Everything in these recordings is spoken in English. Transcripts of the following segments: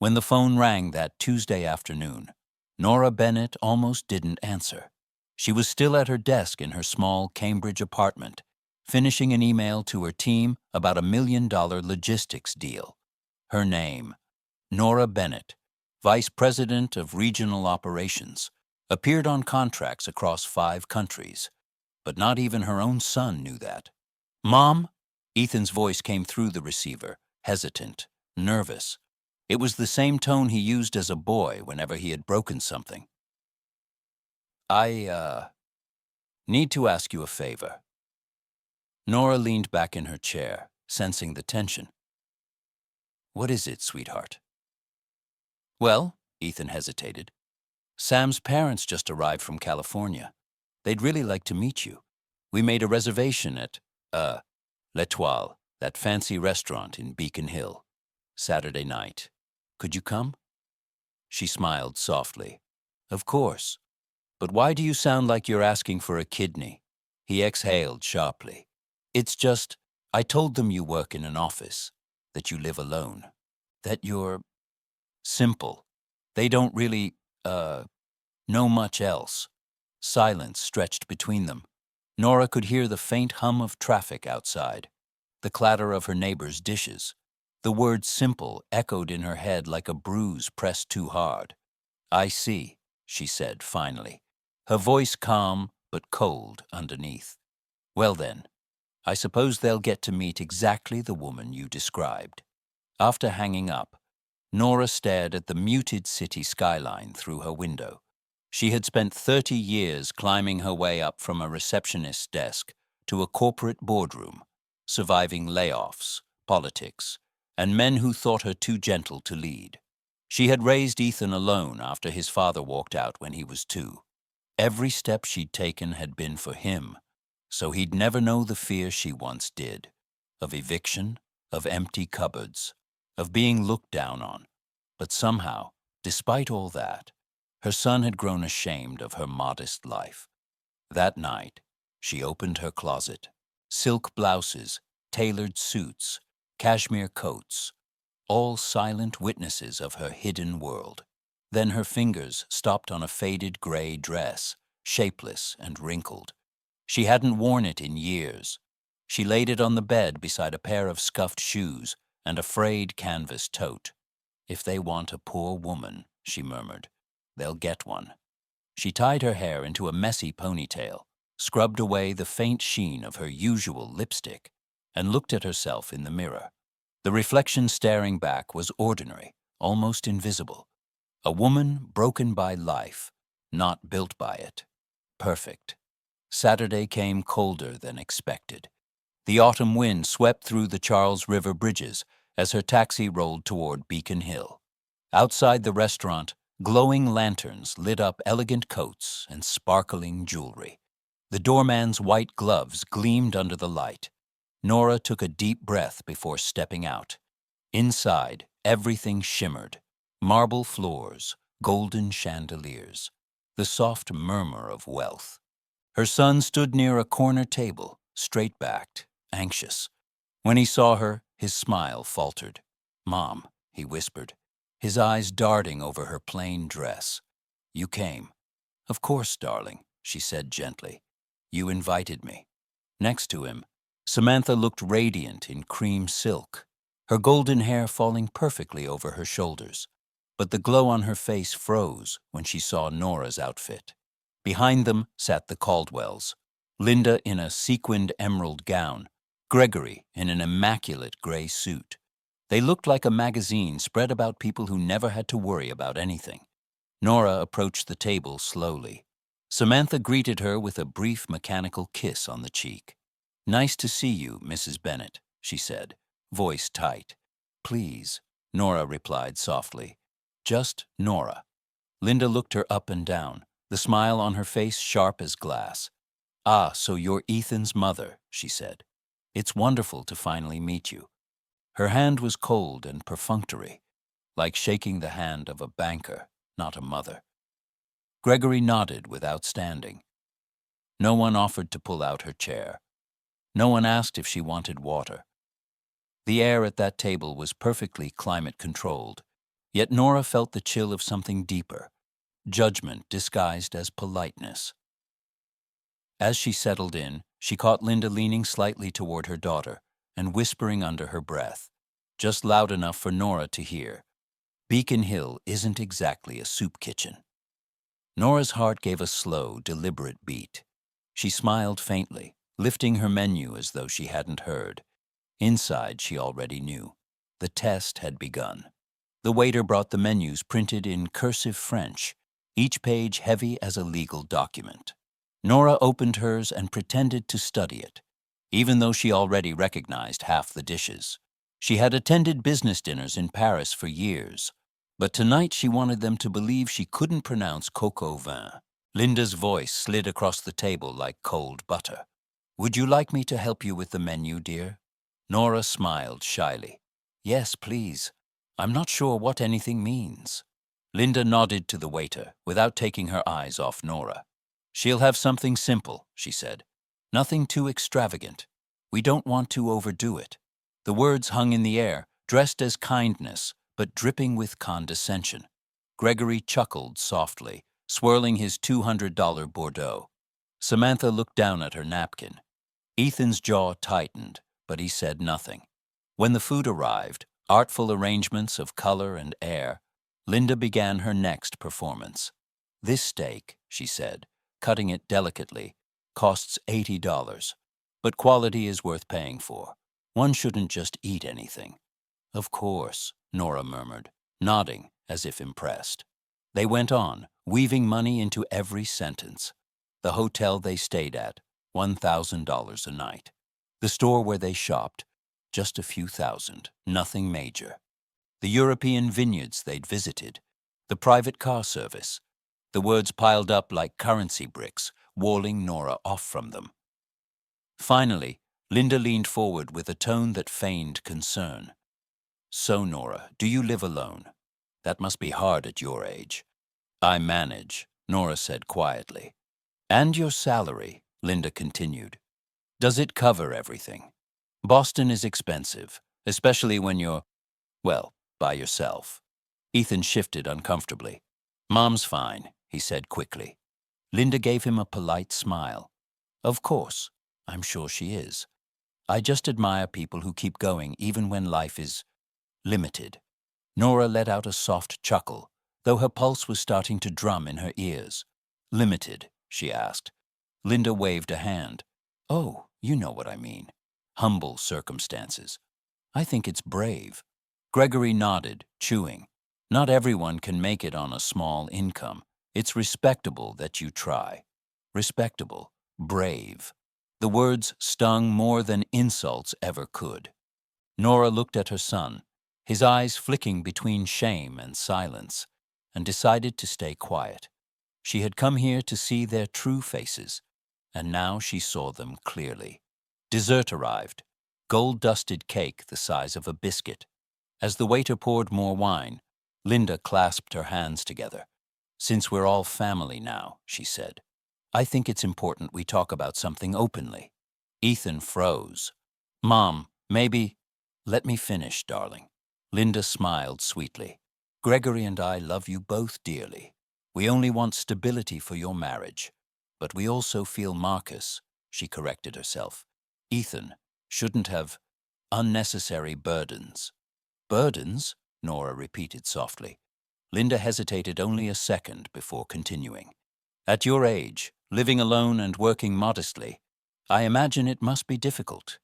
When the phone rang that Tuesday afternoon, Nora Bennett almost didn't answer. She was still at her desk in her small Cambridge apartment, finishing an email to her team about $1 million logistics deal. Her name, Nora Bennett, Vice President of Regional Operations, appeared on contracts across 5 countries. But not even her own son knew that. "Mom?" Ethan's voice came through the receiver, hesitant, nervous. It was the same tone he used as a boy whenever he had broken something. I need to ask you a favor." Nora leaned back in her chair, sensing the tension. "What is it, sweetheart?" "Well," Ethan hesitated, "Sam's parents just arrived from California. They'd really like to meet you. We made a reservation at, L'Etoile, that fancy restaurant in Beacon Hill, Saturday night. Could you come?" She smiled softly. "Of course. But why do you sound like you're asking for a kidney?" He exhaled sharply. "It's just, I told them you work in an office, that you live alone, that you're simple. They don't really, know much else." Silence stretched between them. Nora could hear the faint hum of traffic outside, the clatter of her neighbor's dishes. The word simple echoed in her head like a bruise pressed too hard. "I see," she said finally, her voice calm but cold underneath. "Well then, I suppose they'll get to meet exactly the woman you described." After hanging up, Nora stared at the muted city skyline through her window. She had spent 30 years climbing her way up from a receptionist's desk to a corporate boardroom, surviving layoffs, politics, and men who thought her too gentle to lead. She had raised Ethan alone after his father walked out when he was 2. Every step she'd taken had been for him, so he'd never know the fear she once did, of eviction, of empty cupboards, of being looked down on. But somehow, despite all that, her son had grown ashamed of her modest life. That night, she opened her closet. Silk blouses, tailored suits, cashmere coats, all silent witnesses of her hidden world. Then her fingers stopped on a faded gray dress, shapeless and wrinkled. She hadn't worn it in years. She laid it on the bed beside a pair of scuffed shoes and a frayed canvas tote. "If they want a poor woman," she murmured, "they'll get one." She tied her hair into a messy ponytail, scrubbed away the faint sheen of her usual lipstick, and looked at herself in the mirror. The reflection staring back was ordinary, almost invisible. A woman broken by life, not built by it. Perfect. Saturday came colder than expected. The autumn wind swept through the Charles River bridges as her taxi rolled toward Beacon Hill. Outside the restaurant, glowing lanterns lit up elegant coats and sparkling jewelry. The doorman's white gloves gleamed under the light. Nora took a deep breath before stepping out. Inside, everything shimmered. Marble floors, golden chandeliers, the soft murmur of wealth. Her son stood near a corner table, straight-backed, anxious. When he saw her, his smile faltered. "Mom," he whispered, his eyes darting over her plain dress. "You came." "Of course, darling," she said gently. "You invited me." Next to him, Samantha looked radiant in cream silk, her golden hair falling perfectly over her shoulders. But the glow on her face froze when she saw Nora's outfit. Behind them sat the Caldwells, Linda in a sequined emerald gown, Gregory in an immaculate gray suit. They looked like a magazine spread about people who never had to worry about anything. Nora approached the table slowly. Samantha greeted her with a brief mechanical kiss on the cheek. "Nice to see you, Mrs. Bennett," she said, voice tight. "Please," Nora replied softly. Just Nora. Linda looked her up and down, the smile on her face sharp as glass. "Ah, so you're Ethan's mother," she said. "It's wonderful to finally meet you." Her hand was cold and perfunctory, like shaking the hand of a banker, not a mother. Gregory nodded without standing. No one offered to pull out her chair. No one asked if she wanted water. The air at that table was perfectly climate-controlled, Yet Nora felt the chill of something deeper, judgment disguised as politeness. As she settled in, she caught Linda leaning slightly toward her daughter and whispering under her breath, just loud enough for Nora to hear, "Beacon Hill isn't exactly a soup kitchen." Nora's heart gave a slow, deliberate beat. She smiled faintly, lifting her menu as though she hadn't heard. Inside, she already knew. The test had begun. The waiter brought the menus printed in cursive French, each page heavy as a legal document. Nora opened hers and pretended to study it, even though she already recognized half the dishes. She had attended business dinners in Paris for years, but tonight she wanted them to believe she couldn't pronounce coq au vin. Linda's voice slid across the table like cold butter. "Would you like me to help you with the menu, dear?" Nora smiled shyly. "Yes, please. I'm not sure what anything means." Linda nodded to the waiter, without taking her eyes off Nora. "She'll have something simple," she said. "Nothing too extravagant. We don't want to overdo it." The words hung in the air, dressed as kindness, but dripping with condescension. Gregory chuckled softly, swirling his $200 Bordeaux. Samantha looked down at her napkin. Ethan's jaw tightened, but he said nothing. When the food arrived, artful arrangements of color and air, Linda began her next performance. "This steak," she said, cutting it delicately, "costs $80, but quality is worth paying for. One shouldn't just eat anything." "Of course," Nora murmured, nodding as if impressed. They went on, weaving money into every sentence. The hotel they stayed at, $1,000 a night. The store where they shopped, just a few thousand, nothing major. The European vineyards they'd visited, the private car service. The words piled up like currency bricks, walling Nora off from them. Finally, Linda leaned forward with a tone that feigned concern. "So, Nora, do you live alone? That must be hard at your age." "I manage," Nora said quietly. "And your salary," Linda continued. "Does it cover everything? Boston is expensive, especially when you're, well, by yourself." Ethan shifted uncomfortably. "Mom's fine," he said quickly. Linda gave him a polite smile. "Of course, I'm sure she is. I just admire people who keep going even when life is limited." Nora let out a soft chuckle, though her pulse was starting to drum in her ears. "Limited?" she asked. Linda waved a hand. "Oh, you know what I mean. Humble circumstances. I think it's brave." Gregory nodded, chewing. "Not everyone can make it on a small income. It's respectable that you try." Respectable. Brave. The words stung more than insults ever could. Nora looked at her son, his eyes flicking between shame and silence, and decided to stay quiet. She had come here to see their true faces, and now she saw them clearly. Dessert arrived, gold-dusted cake the size of a biscuit. As the waiter poured more wine, Linda clasped her hands together. "Since we're all family now," she said, "I think it's important we talk about something openly." Ethan froze. "Mom, maybe—" "Let me finish, darling." Linda smiled sweetly. "Gregory and I love you both dearly. We only want stability for your marriage. But we also feel Marcus," she corrected herself, "Ethan, shouldn't have unnecessary burdens." "Burdens?" Nora repeated softly. Linda hesitated only a second before continuing. "At your age, living alone and working modestly, I imagine it must be difficult.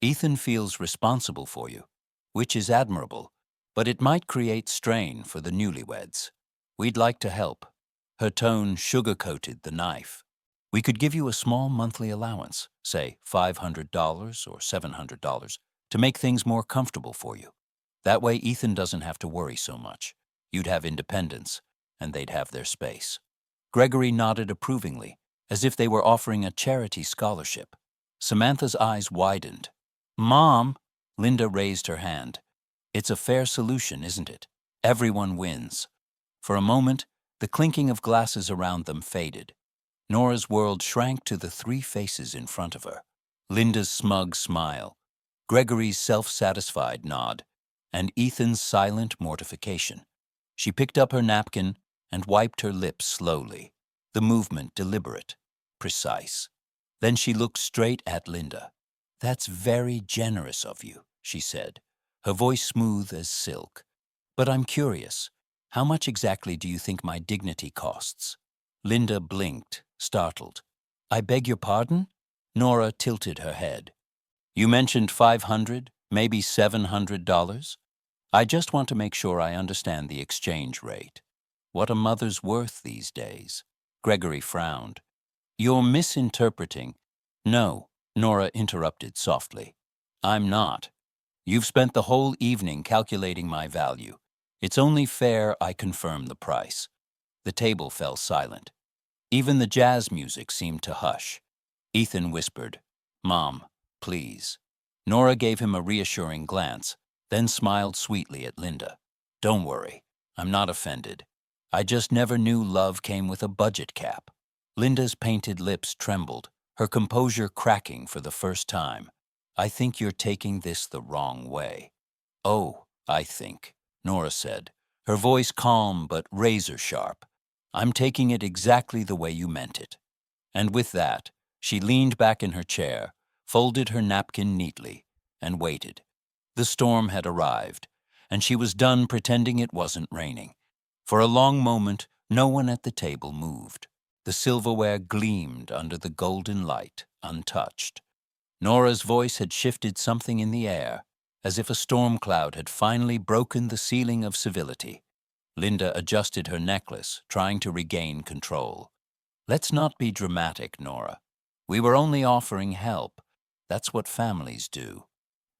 Ethan feels responsible for you, which is admirable, but it might create strain for the newlyweds. We'd like to help." Her tone sugar-coated the knife. "We could give you a small monthly allowance, say $500 or $700, to make things more comfortable for you. That way Ethan doesn't have to worry so much. You'd have independence, and they'd have their space." Gregory nodded approvingly, as if they were offering a charity scholarship. Samantha's eyes widened. "Mom!" Linda raised her hand. "It's a fair solution, isn't it? Everyone wins." For a moment, the clinking of glasses around them faded. Nora's world shrank to the three faces in front of her. Linda's smug smile, Gregory's self-satisfied nod, and Ethan's silent mortification. She picked up her napkin and wiped her lips slowly, the movement deliberate, precise. Then she looked straight at Linda. "That's very generous of you," she said, her voice smooth as silk. "But I'm curious. How much exactly do you think my dignity costs?" Linda blinked, startled. "I beg your pardon?" Nora tilted her head. "You mentioned $500, maybe $700? I just want to make sure I understand the exchange rate. What a mother's worth these days." Gregory frowned. "You're misinterpreting." "No," Nora interrupted softly. "I'm not. You've spent the whole evening calculating my value. It's only fair I confirm the price." The table fell silent. Even the jazz music seemed to hush. Ethan whispered, "Mom, please." Nora gave him a reassuring glance, then smiled sweetly at Linda. "Don't worry. I'm not offended. I just never knew love came with a budget cap." Linda's painted lips trembled, her composure cracking for the first time. "I think you're taking this the wrong way." "Oh, I think," Nora said, her voice calm but razor-sharp. "I'm taking it exactly the way you meant it." And with that, she leaned back in her chair, folded her napkin neatly, and waited. The storm had arrived, and she was done pretending it wasn't raining. For a long moment, no one at the table moved. The silverware gleamed under the golden light, untouched. Nora's voice had shifted something in the air, as if a storm cloud had finally broken the ceiling of civility. Linda adjusted her necklace, trying to regain control. "Let's not be dramatic, Nora. We were only offering help. That's what families do."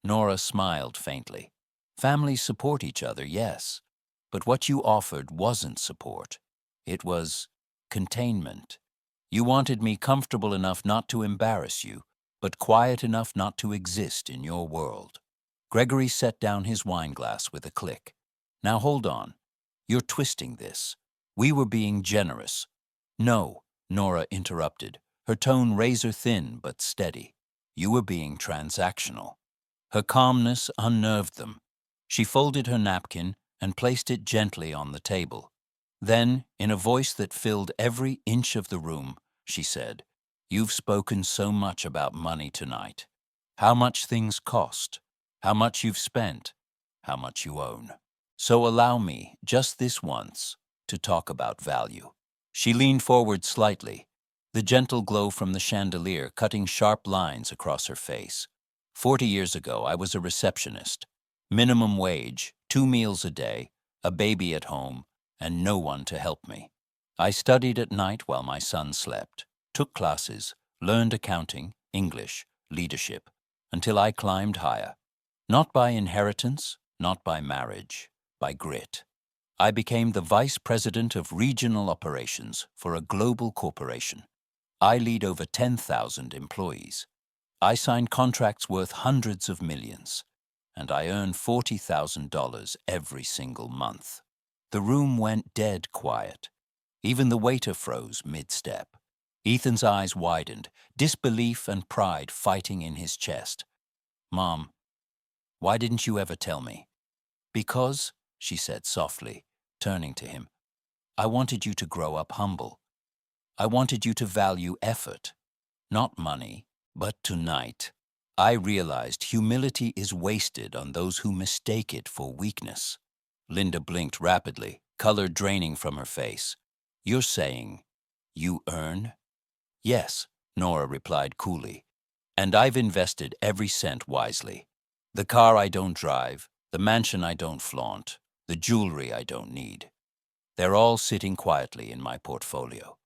Nora smiled faintly. "Families support each other, yes. But what you offered wasn't support. It was containment. You wanted me comfortable enough not to embarrass you, but quiet enough not to exist in your world." Gregory set down his wineglass with a click. "Now hold on. You're twisting this. We were being generous." "No," Nora interrupted, her tone razor-thin but steady. "You were being transactional." Her calmness unnerved them. She folded her napkin and placed it gently on the table. Then, in a voice that filled every inch of the room, she said, "You've spoken so much about money tonight. How much things cost, how much you've spent, how much you own. So allow me, just this once, to talk about value." She leaned forward slightly, the gentle glow from the chandelier cutting sharp lines across her face. 40 years ago, I was a receptionist. Minimum wage, 2 meals a day, a baby at home, and no one to help me. I studied at night while my son slept, took classes, learned accounting, English, leadership, until I climbed higher. Not by inheritance, not by marriage, by grit. I became the vice president of regional operations for a global corporation. I lead over 10,000 employees. I sign contracts worth hundreds of millions, and I earn $40,000 every single month. The room went dead quiet. Even the waiter froze mid-step. Ethan's eyes widened, disbelief and pride fighting in his chest. "Mom, why didn't you ever tell me?" "Because," she said softly, turning to him, "I wanted you to grow up humble. I wanted you to value effort, not money. But tonight, I realized humility is wasted on those who mistake it for weakness." Linda blinked rapidly, color draining from her face. "You're saying you earn?" "Yes," Nora replied coolly. "And I've invested every cent wisely. The car I don't drive, the mansion I don't flaunt, the jewelry I don't need. They're all sitting quietly in my portfolio.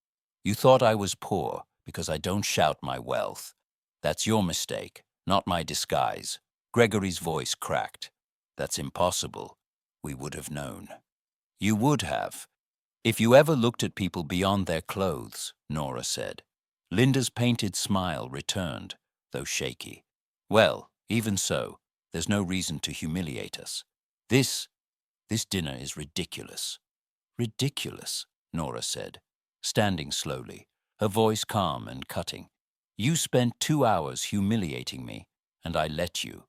You thought I was poor because I don't shout my wealth. That's your mistake, not my disguise." Gregory's voice cracked. "That's impossible. We would have known." "You would have, if you ever looked at people beyond their clothes," Nora said. Linda's painted smile returned, though shaky. "Well, even so, there's no reason to humiliate us. This dinner is ridiculous." "Ridiculous," Nora said, standing slowly, her voice calm and cutting. "You spent 2 hours humiliating me, and I let you,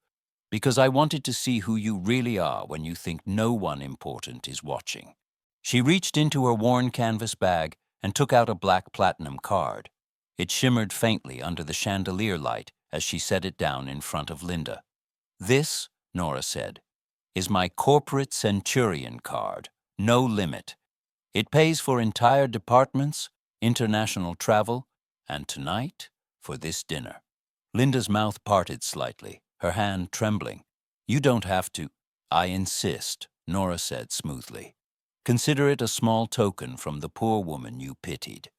because I wanted to see who you really are when you think no one important is watching. She reached into her worn canvas bag and took out a black platinum card. It shimmered faintly under the chandelier light as she set it down in front of Linda. "This," Nora said, "is my corporate centurion card. No limit. It pays for entire departments, international travel, and tonight for this dinner." Linda's mouth parted slightly, her hand trembling. "You don't have to." "I insist," Nora said smoothly. "Consider it a small token from the poor woman you pitied."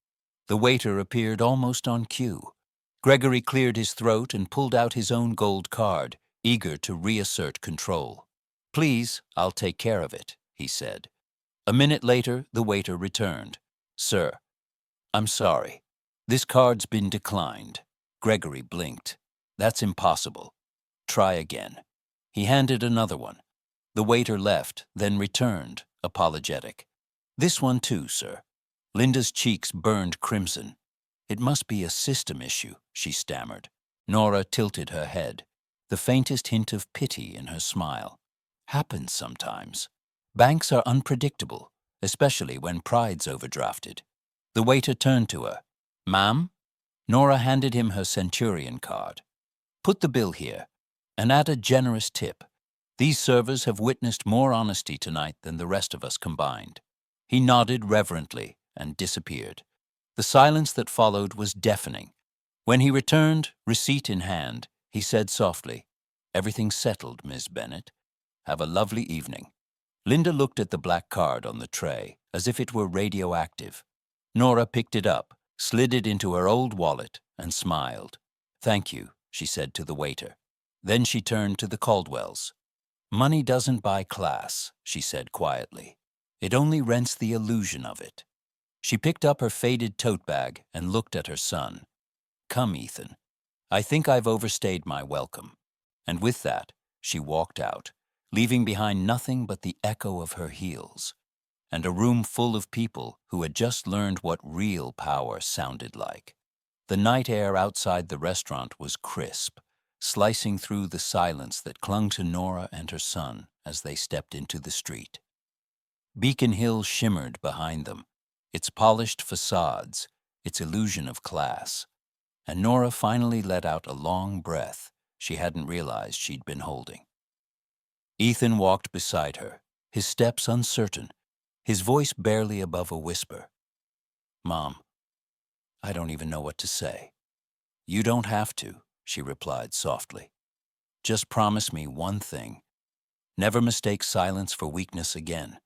The waiter appeared almost on cue. Gregory cleared his throat and pulled out his own gold card, eager to reassert control. "Please, I'll take care of it," he said. A minute later, the waiter returned. "Sir, I'm sorry. This card's been declined." Gregory blinked. "That's impossible. Try again." He handed another one. The waiter left, then returned, apologetic. "This one too, sir." Linda's cheeks burned crimson. "It must be a system issue," she stammered. Nora tilted her head, the faintest hint of pity in her smile. "Happens sometimes. Banks are unpredictable, especially when pride's overdrafted." The waiter turned to her. "Ma'am?" Nora handed him her centurion card. "Put the bill here, and add a generous tip. These servers have witnessed more honesty tonight than the rest of us combined." He nodded reverently and disappeared. The silence that followed was deafening. When he returned, receipt in hand, he said softly, "Everything's settled, Miss Bennet. Have a lovely evening." Linda looked at the black card on the tray, as if it were radioactive. Nora picked it up, slid it into her old wallet, and smiled. "Thank you," she said to the waiter. Then she turned to the Caldwells. "Money doesn't buy class," she said quietly. "It only rents the illusion of it." She picked up her faded tote bag and looked at her son. "Come, Ethan. I think I've overstayed my welcome." And with that, she walked out, leaving behind nothing but the echo of her heels, and a room full of people who had just learned what real power sounded like. The night air outside the restaurant was crisp, slicing through the silence that clung to Nora and her son as they stepped into the street. Beacon Hill shimmered behind them, its polished facades, its illusion of class, and Nora finally let out a long breath she hadn't realized she'd been holding. Ethan walked beside her, his steps uncertain, his voice barely above a whisper. "Mom, I don't even know what to say." "You don't have to," she replied softly. "Just promise me one thing. Never mistake silence for weakness again.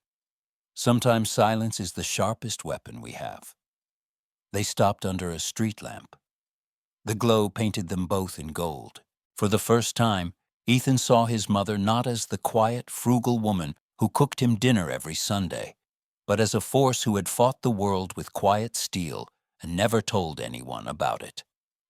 Sometimes silence is the sharpest weapon we have." They stopped under a street lamp. The glow painted them both in gold. For the first time, Ethan saw his mother not as the quiet, frugal woman who cooked him dinner every Sunday, but as a force who had fought the world with quiet steel and never told anyone about it.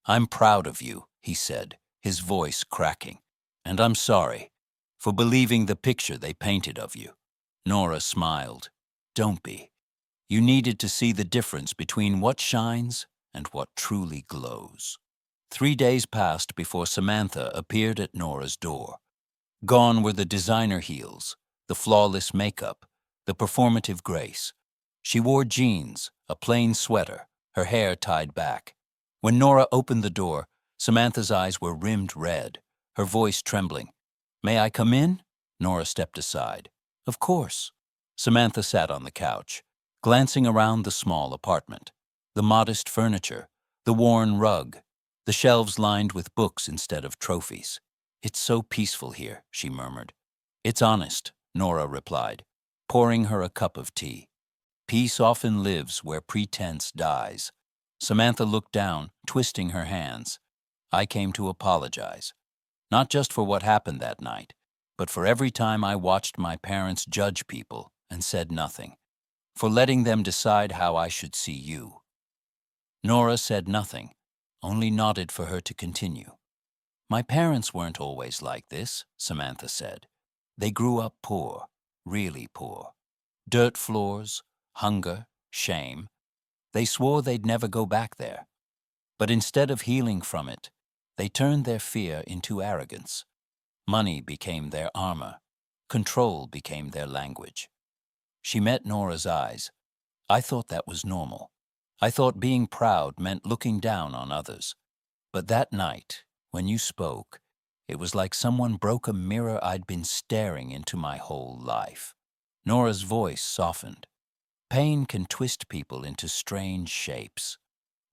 "I'm proud of you," he said, his voice cracking. "And I'm sorry for believing the picture they painted of you." Nora smiled. "Don't be. You needed to see the difference between what shines and what truly glows." 3 days passed before Samantha appeared at Nora's door. Gone were the designer heels, the flawless makeup, the performative grace. She wore jeans, a plain sweater, her hair tied back. When Nora opened the door, Samantha's eyes were rimmed red, her voice trembling. "May I come in?" Nora stepped aside. "Of course." Samantha sat on the couch, glancing around the small apartment. The modest furniture, the worn rug, the shelves lined with books instead of trophies. "It's so peaceful here," she murmured. "It's honest," Nora replied, pouring her a cup of tea. "Peace often lives where pretense dies." Samantha looked down, twisting her hands. "I came to apologize, not just for what happened that night, but for every time I watched my parents judge people and said nothing, for letting them decide how I should see you." Nora said nothing, only nodded for her to continue. "My parents weren't always like this," Samantha said. "They grew up poor, really poor. Dirt floors, hunger, shame. They swore they'd never go back there. But instead of healing from it, they turned their fear into arrogance. Money became their armor. Control became their language." She met Nora's eyes. I thought that was normal. I thought being proud meant looking down on others. But that night, when you spoke, it was like someone broke a mirror I'd been staring into my whole life. Nora's voice softened. Pain can twist people into strange shapes.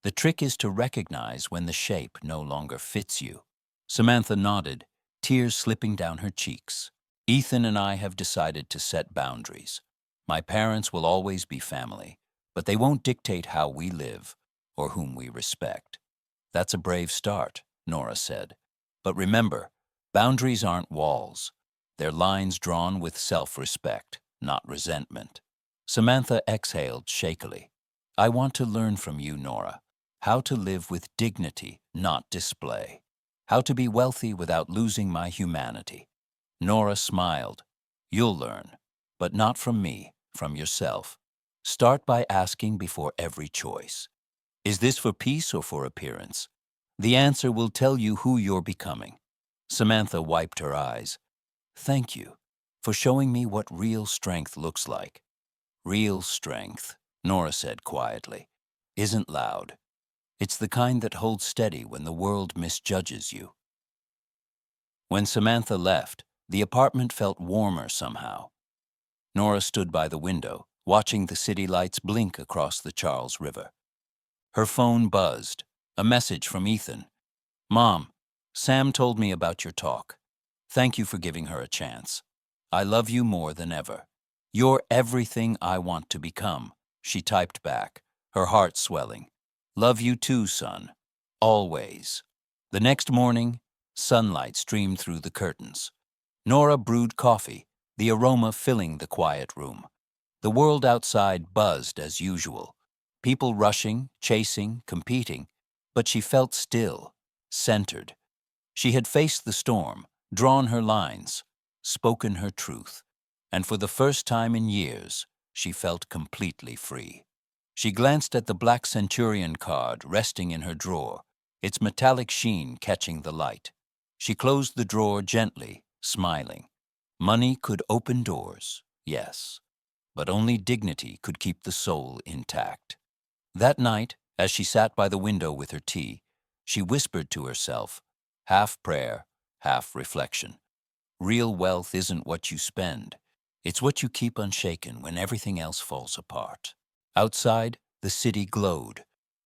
The trick is to recognize when the shape no longer fits you. Samantha nodded, tears slipping down her cheeks. Ethan and I have decided to set boundaries. My parents will always be family, but they won't dictate how we live or whom we respect. That's a brave start, Nora said. But remember, boundaries aren't walls. They're lines drawn with self-respect, not resentment. Samantha exhaled shakily. I want to learn from you, Nora, how to live with dignity, not display. How to be wealthy without losing my humanity. Nora smiled. You'll learn, but not from me, from yourself. Start by asking before every choice. Is this for peace or for appearance? The answer will tell you who you're becoming. Samantha wiped her eyes. Thank you for showing me what real strength looks like. Real strength, Nora said quietly, isn't loud. It's the kind that holds steady when the world misjudges you. When Samantha left, the apartment felt warmer somehow. Nora stood by the window, watching the city lights blink across the Charles River. Her phone buzzed. A message from Ethan. Mom, Sam told me about your talk. Thank you for giving her a chance. I love you more than ever. You're everything I want to become, she typed back, her heart swelling. Love you too, son. Always. The next morning, sunlight streamed through the curtains. Nora brewed coffee, the aroma filling the quiet room. The world outside buzzed as usual. People rushing, chasing, competing, but she felt still, centered. She had faced the storm, drawn her lines, spoken her truth, and for the first time in years, she felt completely free. She glanced at the black centurion card resting in her drawer, its metallic sheen catching the light. She closed the drawer gently, smiling. Money could open doors, yes, but only dignity could keep the soul intact. That night, as she sat by the window with her tea, she whispered to herself, half prayer, half reflection. Real wealth isn't what you spend. It's what you keep unshaken when everything else falls apart. Outside, the city glowed,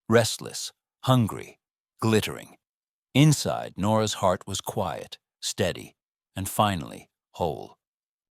restless, hungry, glittering. Inside, Nora's heart was quiet, steady, and finally, whole.